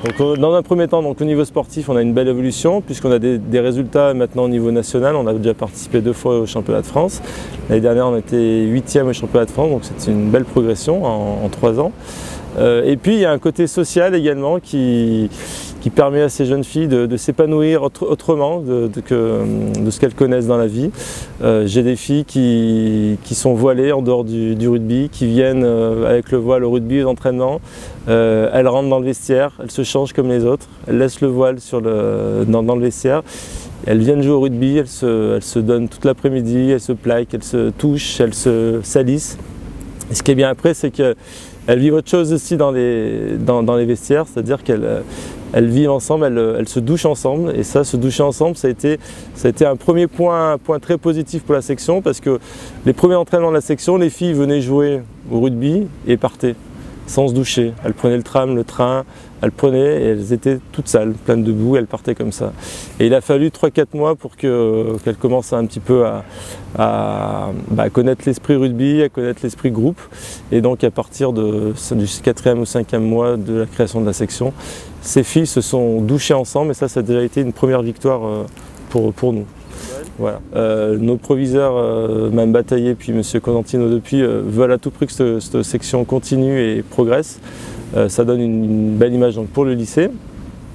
Donc, dans un premier temps, donc, au niveau sportif, on a une belle évolution puisqu'on a des résultats maintenant au niveau national. On a déjà participé 2 fois au championnat de France. L'année dernière, on était 8e au championnat de France, donc c'est une belle progression en 3 ans. Et puis il y a un côté social également qui permet à ces jeunes filles de s'épanouir autrement de ce qu'elles connaissent dans la vie. J'ai des filles qui sont voilées en dehors du rugby, qui viennent avec le voile au rugby d'entraînement. Elles rentrent dans le vestiaire, elles se changent comme les autres, elles laissent le voile dans le vestiaire. Elles viennent jouer au rugby, elles se donnent toute l'après-midi, elles se plaquent, elles se touchent, elles se salissent. Et ce qui est bien après, c'est qu'elles vivent autre chose aussi dans les vestiaires, c'est-à-dire qu'elles vivent ensemble, elles se douchent ensemble. Et ça, se doucher ensemble, ça a été un premier point très positif pour la section, parce que les premiers entraînements de la section, les filles venaient jouer au rugby et partaient sans se doucher. Elles prenaient le tram, le train, elles prenaient et elles étaient toutes sales, pleines de boue, elles partaient comme ça. Et il a fallu 3-4 mois pour qu'elles commencent un petit peu à connaître l'esprit rugby, à connaître l'esprit groupe. Et donc à partir du 4e ou 5e mois de la création de la section, ces filles se sont douchées ensemble et ça a déjà été une première victoire pour nous. Voilà. Nos proviseurs, Mme Bataillé puis M. Cosentino depuis, veulent à tout prix que cette section continue et progresse. Ça donne une belle image donc, pour le lycée,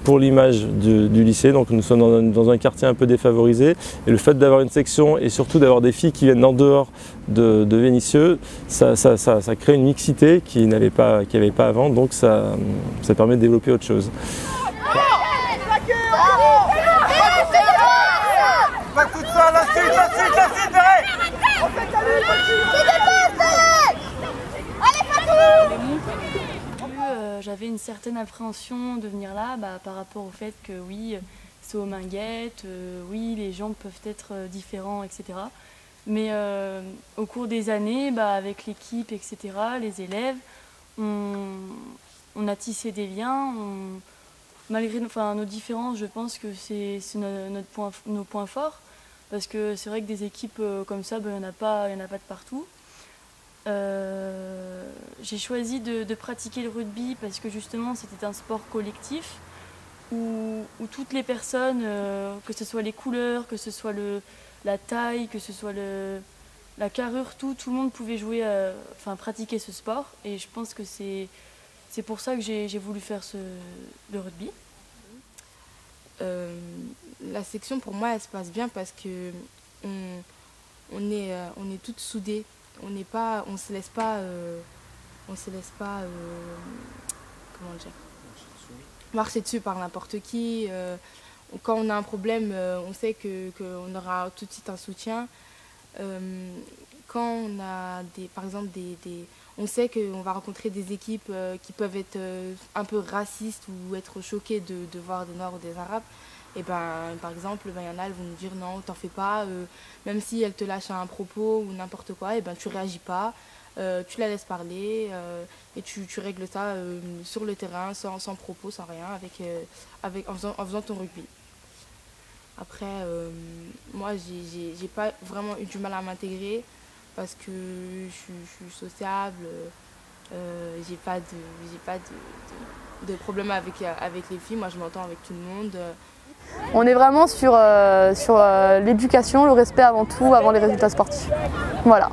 pour l'image du lycée. Donc nous sommes dans un quartier un peu défavorisé et le fait d'avoir une section et surtout d'avoir des filles qui viennent en dehors de Vénissieux, ça crée une mixité qu'il n'y avait pas avant, donc ça permet de développer autre chose. J'avais une certaine appréhension de venir là par rapport au fait que oui, c'est aux Minguettes, oui, les gens peuvent être différents, etc. Mais au cours des années, avec l'équipe, etc., les élèves, on a tissé des liens. Malgré nos différences, je pense que c'est nos points forts. Parce que c'est vrai que des équipes comme ça, il n'y en a pas de partout. J'ai choisi de pratiquer le rugby parce que justement c'était un sport collectif où toutes les personnes, que ce soit les couleurs, que ce soit la taille, que ce soit la carrure, tout le monde pouvait jouer, pratiquer ce sport. Et je pense que c'est pour ça que j'ai voulu faire le rugby. La section pour moi elle se passe bien parce que on est toutes soudées. On se laisse pas comment dire, marcher dessus par n'importe qui. Quand on a un problème, on sait qu'on aura tout de suite un soutien. Quand on a par exemple on sait qu'on va rencontrer des équipes qui peuvent être un peu racistes ou être choquées de voir des Noirs ou des Arabes. Et par exemple, il y en a, elles vont nous dire non, t'en fais pas, même si elles te lâchent un propos ou n'importe quoi, tu réagis pas, tu la laisses parler et tu règles ça sur le terrain, sans propos, sans rien, en faisant ton rugby. Après, moi, j'ai pas vraiment eu du mal à m'intégrer parce que je suis sociable, j'ai pas de problème avec les filles, moi je m'entends avec tout le monde. On est vraiment sur l'éducation, le respect avant tout, avant les résultats sportifs. Voilà.